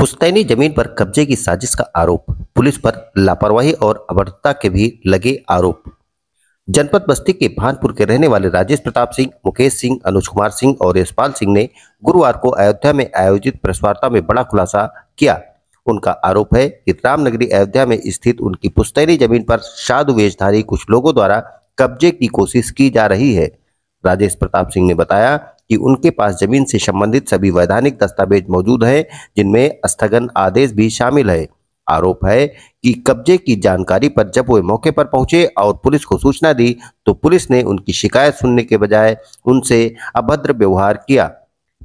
पुश्तैनी जमीन पर कब्जे की साजिश का आरोप, पुलिस पर लापरवाही और अभद्रता के भी लगे आरोप। जनपद बस्ती के भानपुर के रहने वाले राजेश प्रताप सिंह, मुकेश सिंह, अनुज कुमार सिंह और यशपाल सिंह ने गुरुवार को अयोध्या में आयोजित प्रेस वार्ता में बड़ा खुलासा किया। उनका आरोप है कि रामनगरी अयोध्या में स्थित उनकी पुश्तैनी जमीन पर साधु वेशधारी कुछ लोगों द्वारा कब्जे की कोशिश की जा रही है। राजेश प्रताप सिंह ने बताया कि उनके पास जमीन से संबंधित सभी वैधानिक दस्तावेज मौजूद हैं, जिनमें स्थगन आदेश भी शामिल है। आरोप है कि कब्जे की जानकारी पर जब वे मौके पर पहुंचे और पुलिस को सूचना दी तो पुलिस ने उनकी शिकायत सुनने के बजाय उनसे अभद्र व्यवहार किया।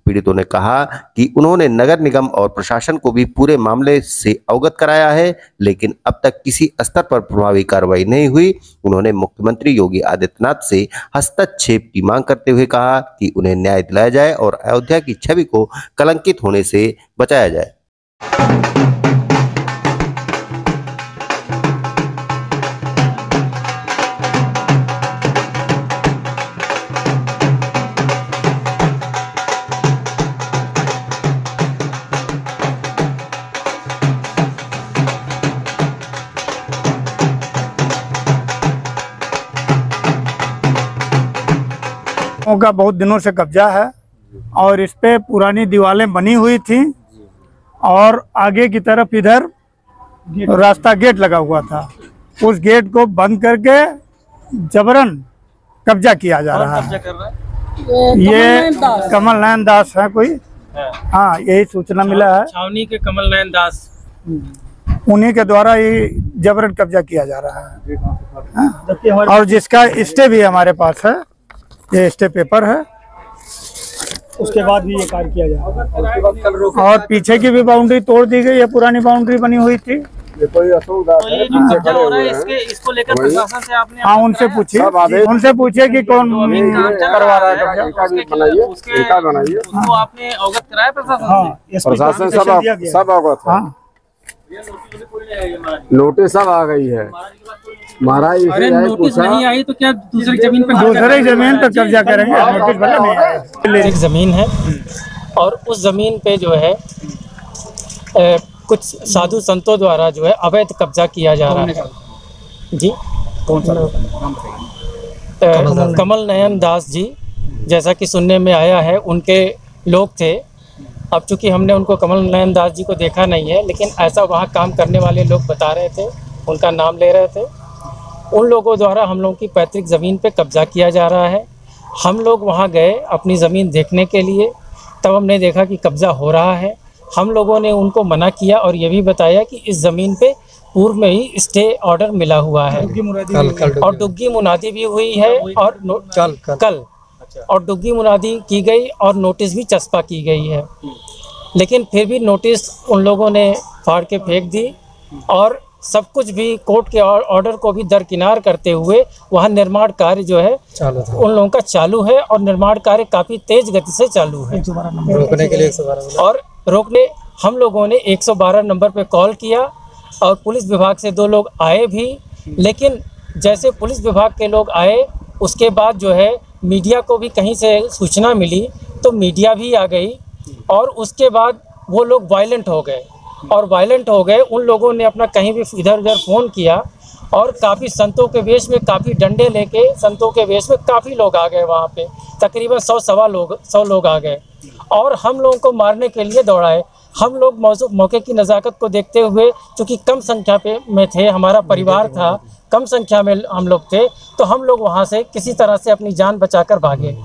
पीड़ितों ने कहा कि उन्होंने नगर निगम और प्रशासन को भी पूरे मामले से अवगत कराया है, लेकिन अब तक किसी स्तर पर प्रभावी कार्रवाई नहीं हुई। उन्होंने मुख्यमंत्री योगी आदित्यनाथ से हस्तक्षेप की मांग करते हुए कहा कि उन्हें न्याय दिलाया जाए और अयोध्या की छवि को कलंकित होने से बचाया जाए। का बहुत दिनों से कब्जा है और इस पे पुरानी दीवारें बनी हुई थी और आगे की तरफ इधर रास्ता गेट लगा हुआ था। उस गेट को बंद करके जबरन कब्जा किया जा रहा है। ये कमल नयन दास है कोई, हाँ यही सूचना मिला है। छावनी के कमल नयन दास, उन्हीं के द्वारा ये जबरन कब्जा किया जा रहा है और जिसका स्टे भी हमारे पास है, ये स्टे पेपर है। उसके बाद भी ये कार्य किया जाएगा और पीछे की भी बाउंड्री तोड़ दी गई है, पुरानी बाउंड्री बनी हुई थी। इसको लेकर प्रशासन से आपने हाँ उनसे पूछिए कि कौन करवा रहा है कब्जा। उसको आपने अवगत कराया प्रशासन से? हाँ प्रशासन सब अवगत है। नोटिस सब आ गई है महाराज। अरे नोटिस नहीं आई तो क्या दूसरी जमीन पर कब्जा करेंगे? नोटिस भले नहीं आया। एक जमीन है और उस जमीन पे जो है कुछ साधु संतों द्वारा जो है अवैध कब्जा किया जा रहा है। जी कौन सा? कमल नयन दास जी, जैसा कि सुनने में आया है उनके लोग थे। अब चूंकि हमने उनको कमल नयन दास जी को देखा नहीं है, लेकिन ऐसा वहाँ काम करने वाले लोग बता रहे थे, उनका नाम ले रहे थे। उन लोगों द्वारा हम लोगों की पैतृक ज़मीन पे कब्जा किया जा रहा है। हम लोग वहाँ गए अपनी ज़मीन देखने के लिए, तब हमने देखा कि कब्जा हो रहा है। हम लोगों ने उनको मना किया और ये भी बताया कि इस ज़मीन पे पूर्व में ही स्टे ऑर्डर मिला हुआ है और डुग्गी मुनादी भी हुई है और कल और डुग्गी मुनादी की गई और नोटिस भी चस्पा की गई है। लेकिन फिर भी नोटिस उन लोगों ने फाड़ के फेंक दी और सब कुछ भी कोर्ट के ऑर्डर को भी दरकिनार करते हुए वहाँ निर्माण कार्य जो है उन लोगों का चालू है और निर्माण कार्य काफ़ी तेज गति से चालू है। रोकने के लिए 112 और रोकने हम लोगों ने 112 नंबर पे कॉल किया और पुलिस विभाग से 2 लोग आए भी, लेकिन जैसे पुलिस विभाग के लोग आए उसके बाद जो है मीडिया को भी कहीं से सूचना मिली तो मीडिया भी आ गई और उसके बाद वो लोग वायलेंट हो गए उन लोगों ने अपना कहीं भी इधर उधर फ़ोन किया और काफ़ी संतों के वेश में, काफ़ी डंडे लेके संतों के वेश में काफ़ी लोग आ गए वहाँ पे, तकरीबन 100 लोग आ गए और हम लोगों को मारने के लिए दौड़ाए। हम लोग मौके की नज़ाकत को देखते हुए, चूँकि कम संख्या में थे, हमारा परिवार था, कम संख्या में हम लोग थे, तो हम लोग वहाँ से किसी तरह से अपनी जान बचाकर भागे।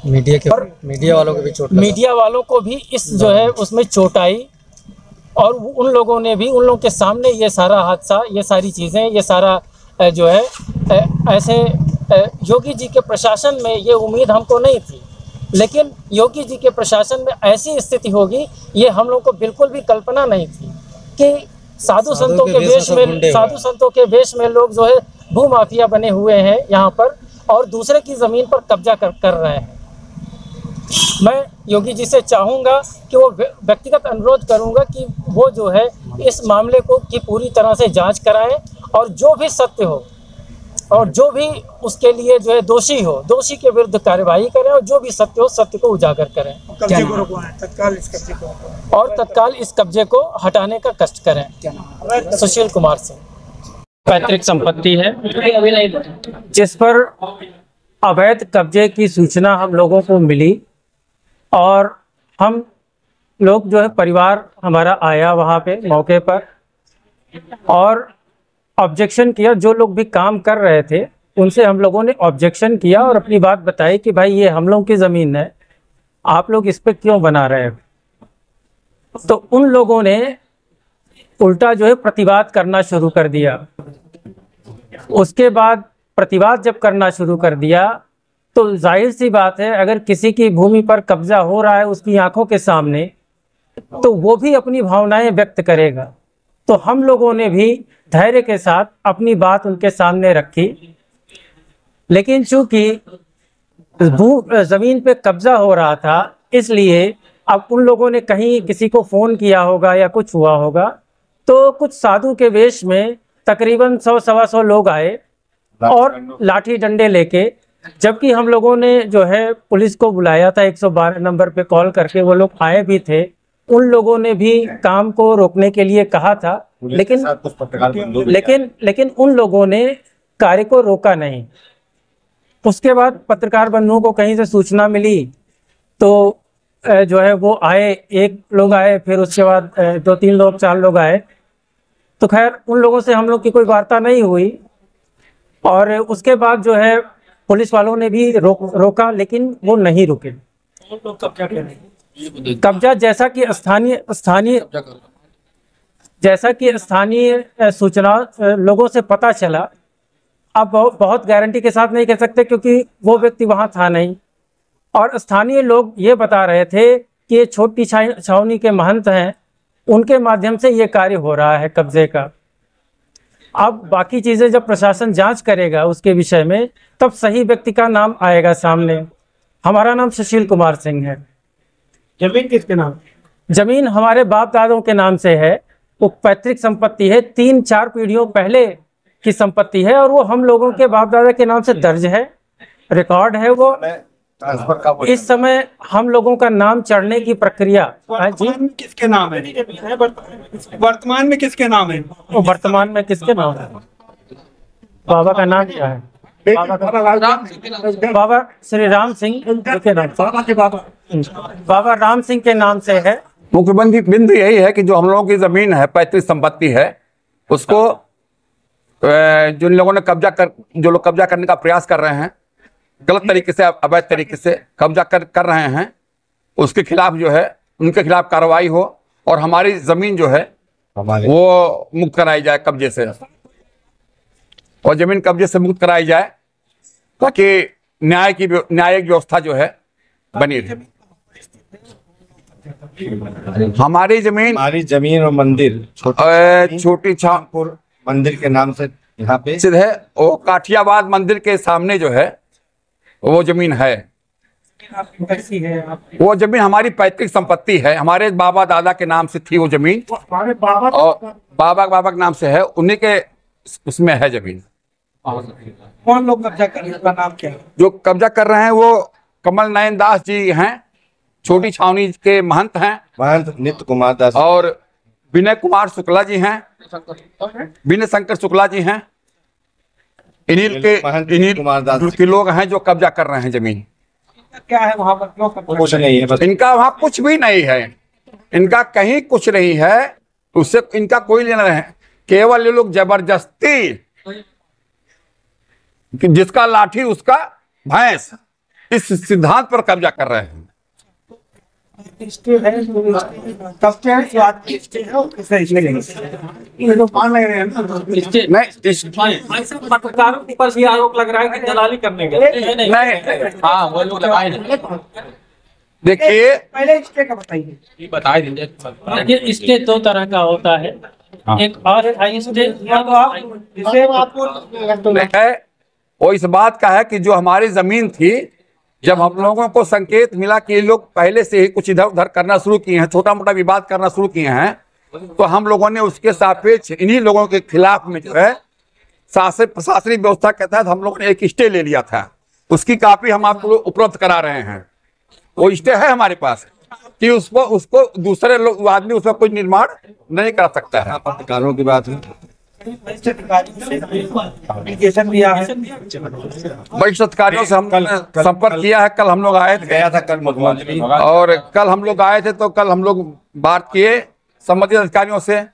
मीडिया वालों को भी चोट लगा। मीडिया वालों को भी इस जो है उसमें चोट आई और उन लोगों ने भी, उन लोगों के सामने ये सारा हादसा, ये सारी चीज़ें, ये सारा जो है ऐसे योगी जी के प्रशासन में ये उम्मीद हमको नहीं थी, लेकिन योगी जी के प्रशासन में ऐसी स्थिति होगी ये हम लोग को बिल्कुल भी कल्पना नहीं थी कि साधु संतों के वेश में लोग जो है भूमाफिया बने हुए हैं यहाँ पर और दूसरे की ज़मीन पर कब्जा कर रहे हैं। मैं योगी जी से चाहूँगा कि वो व्यक्तिगत अनुरोध करूँगा कि वो जो है इस मामले को की पूरी तरह से जांच कराएं और जो भी सत्य हो और जो भी उसके लिए जो है दोषी हो, दोषी के विरुद्ध कार्रवाई करें और जो भी सत्य हो सत्य को उजागर करें कब्जे को रुकवाएं, तत्काल इस कब्जे को रुकवाएं। और तत्काल इस कब्जे को हटाने का कष्ट करें। सुशील कुमार सिंह। पैतृक संपत्ति है जिस पर अवैध कब्जे की सूचना हम लोगों को मिली और हम लोग जो है परिवार हमारा आया वहाँ पे मौके पर और ऑब्जेक्शन किया। जो लोग भी काम कर रहे थे उनसे हम लोगों ने ऑब्जेक्शन किया और अपनी बात बताई कि भाई ये हम लोगों की ज़मीन है, आप लोग इस पे क्यों बना रहे हो। तो उन लोगों ने उल्टा जो है प्रतिवाद करना शुरू कर दिया। उसके बाद प्रतिवाद जब करना शुरू कर दिया तो जाहिर सी बात है, अगर किसी की भूमि पर कब्जा हो रहा है उसकी आंखों के सामने, तो वो भी अपनी भावनाएं व्यक्त करेगा। तो हम लोगों ने भी धैर्य के साथ अपनी बात उनके सामने रखी, लेकिन चूंकि ज़मीन पे कब्जा हो रहा था इसलिए अब उन लोगों ने कहीं किसी को फ़ोन किया होगा या कुछ हुआ होगा, तो कुछ साधु के वेश में तकरीबन 100-125 लोग आए और लाठी डंडे लेके, जबकि हम लोगों ने जो है पुलिस को बुलाया था 112 नंबर पे कॉल करके, वो लोग आए भी थे। उन लोगों ने भी काम को रोकने के लिए कहा था, लेकिन उन लोगों ने कार्य को रोका नहीं। उसके बाद पत्रकार बंधुओं को कहीं से सूचना मिली तो जो है वो आए, एक लोग आए, फिर उसके बाद 2-3 लोग 4 लोग आए। तो खैर उन लोगों से हम लोग की कोई वार्ता नहीं हुई और उसके बाद जो है पुलिस वालों ने भी रोका, लेकिन वो नहीं रुके। कब्जा जैसा कि स्थानीय सूचना लोगों से पता चला, अब बहुत गारंटी के साथ नहीं कह सकते क्योंकि वो व्यक्ति वहां था नहीं, और स्थानीय लोग ये बता रहे थे कि ये छोटी छावनी के महंत हैं, उनके माध्यम से ये कार्य हो रहा है कब्जे का। अब बाकी चीज़ें जब प्रशासन जांच करेगा उसके विषय में, तब सही व्यक्ति का नाम आएगा सामने। हमारा नाम सुशील कुमार सिंह है। जमीन किसके नाम? जमीन हमारे बाप दादों के नाम से है, वो पैतृक संपत्ति है, 3-4 पीढ़ियों पहले की संपत्ति है और वो हम लोगों के बाप दादा के नाम से दर्ज है, रिकॉर्ड है। वो इस समय हम लोगों का नाम चढ़ने की प्रक्रिया जी किसके नाम है? वर्तमान में किसके नाम है? वो वर्तमान में किसके नाम है? बाबा का नाम क्या है? बाबा श्री राम सिंह के नाम, बाबा राम सिंह के नाम से है। मुख्य बिंदु यही है कि जो हम लोगों की जमीन है, पैतृक संपत्ति है, उसको जिन लोगों ने जो लोग कब्जा करने का प्रयास कर रहे हैं, गलत तरीके से, अवैध तरीके से कब्जा कर रहे हैं, उसके खिलाफ जो है उनके खिलाफ कार्रवाई हो और हमारी जमीन जो है वो मुक्त कराई जाए कब्जे से, और जमीन कब्जे से मुक्त कराई जाए ताकि न्यायिक व्यवस्था जो है बनी रहे। हमारी जमीन और मंदिर छोटी छावनी मंदिर के नाम से यहाँ पे सिद्ध है, वो काठियावाद मंदिर के सामने जो है वो जमीन है। वो जमीन हमारी पैतृक संपत्ति है, हमारे बाबा दादा के नाम से थी वो जमीन, और बाबा के नाम से है, उन्हीं के उसमें है जमीन। कौन लोग कब्जा कर रहे हैं? नाम क्या है? जो कब्जा कर रहे हैं वो कमल नयन दास जी हैं, छोटी छावनी के महंत हैं, महंत नित्य कुमार दास, और विनय कुमार शुक्ला जी हैं, विनय शंकर शुक्ला जी हैं। इन्हीं के लोग हैं जो कब्जा कर रहे हैं जमीन। क्या है वहां पर? क्यों कुछ नहीं है, बस इनका वहां कुछ भी नहीं है, इनका कहीं कुछ नहीं है, उससे इनका कोई लेना नहीं है। केवल ये लोग जबरदस्ती, जिसका लाठी उसका भैंस, इस सिद्धांत पर कब्जा कर रहे हैं। पत्रकारों पर भी आरोप लग रहा है कि दलाली करने के नहीं, हाँ वो लोग लगाए हैं। देखिए पहले स्टे का बताइए। देखिए स्टे 2 तरह का होता है, एक और हाई स्टे है, वो इस बात का है कि जो हमारी जमीन थी, जब हम लोगों को संकेत मिला कि ये लोग पहले से ही कुछ इधर उधर करना शुरू किए हैं, छोटा मोटा विवाद करना शुरू किए हैं, तो हम लोगों ने उसके सापेक्ष इन्हीं लोगों के खिलाफ में जो है प्रशासनिक व्यवस्था के तहत हम लोगों ने एक स्टे ले लिया था, उसकी कॉपी हम आपको उपलब्ध करा रहे हैं। वो स्टे है हमारे पास कि उसको दूसरे लोग आदमी उसमें कोई निर्माण नहीं कर सकता है। पत्रकारों की बात है, वरिष्ठ अधिकारियों से हम संपर्क किया है। कल हम लोग आए थे, गया था कल मुख्यमंत्री, और कल हम लोग आए थे तो कल हम लोग बात किए संबंधित अधिकारियों से।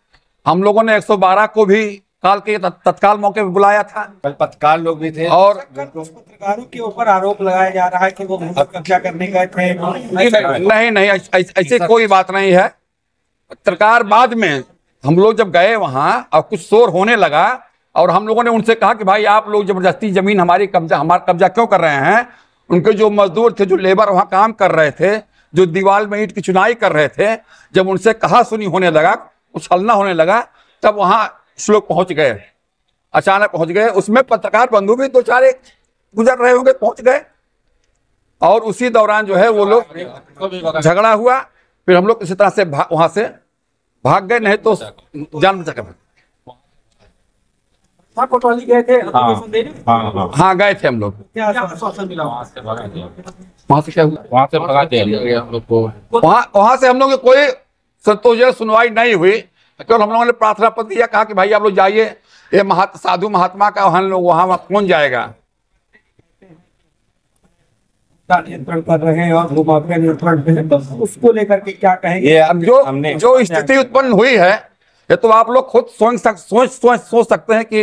हम लोगों ने 112 को भी कॉल के तत्काल मौके पर बुलाया था। कल पत्रकार लोग भी थे और पत्रकारों के ऊपर आरोप लगाया जा रहा है कि वो कब्जा करने गए थे। नहीं, ऐसी कोई बात नहीं है। पत्रकार बाद में हम लोग जब गए वहां और कुछ शोर होने लगा और हम लोगों ने उनसे कहा कि भाई आप लोग जबरदस्ती जमीन हमारा कब्जा क्यों कर रहे हैं। उनके जो मजदूर थे, जो लेबर वहां काम कर रहे थे, जो दीवार में ईंट की चुनाई कर रहे थे, जब उनसे कहा सुनी होने लगा, कुछ हल्ला होने लगा, तब वहां लोग पहुंच गए, अचानक पहुंच गए। उसमें पत्रकार बंधु भी 2-4 गुजर रहे होंगे, पहुंच गए और उसी दौरान जो है वो लोग झगड़ा हुआ। फिर हम लोग इसी तरह से वहां से भाग गए, नहीं तो जान बचा कर। कोतवाली गए थे? हाँ गए थे हम लोग। क्या आश्वासन मिला वहां से क्या हुआ? वहां से भगा दिया हम लोग को। वहां से हम लोग कोई संतोषजनक सुनवाई नहीं हुई। केवल हम लोगों ने प्रार्थना पत्र दिया, कहा कि भाई आप लोग जाइए, ये साधु महात्मा का हम लोग वहां कौन जाएगा। नियंत्रण कर रहे हैं और भूमाफिया नियंत्रण पे है, तो उसको लेकर के क्या कहेंगे? अब जो स्थिति उत्पन्न हुई है, ये तो आप लोग खुद सोच सकते हैं कि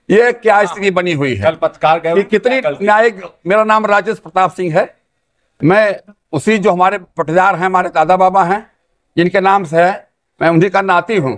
ये क्या स्थिति बनी हुई है। कल पत्रकार गए, कितनी न्यायिक। मेरा नाम राजेश प्रताप सिंह है। मैं उसी जो हमारे पटदार हैं, हमारे दादा बाबा हैं, जिनके नाम से है, मैं उन्हीं का नाती हूँ।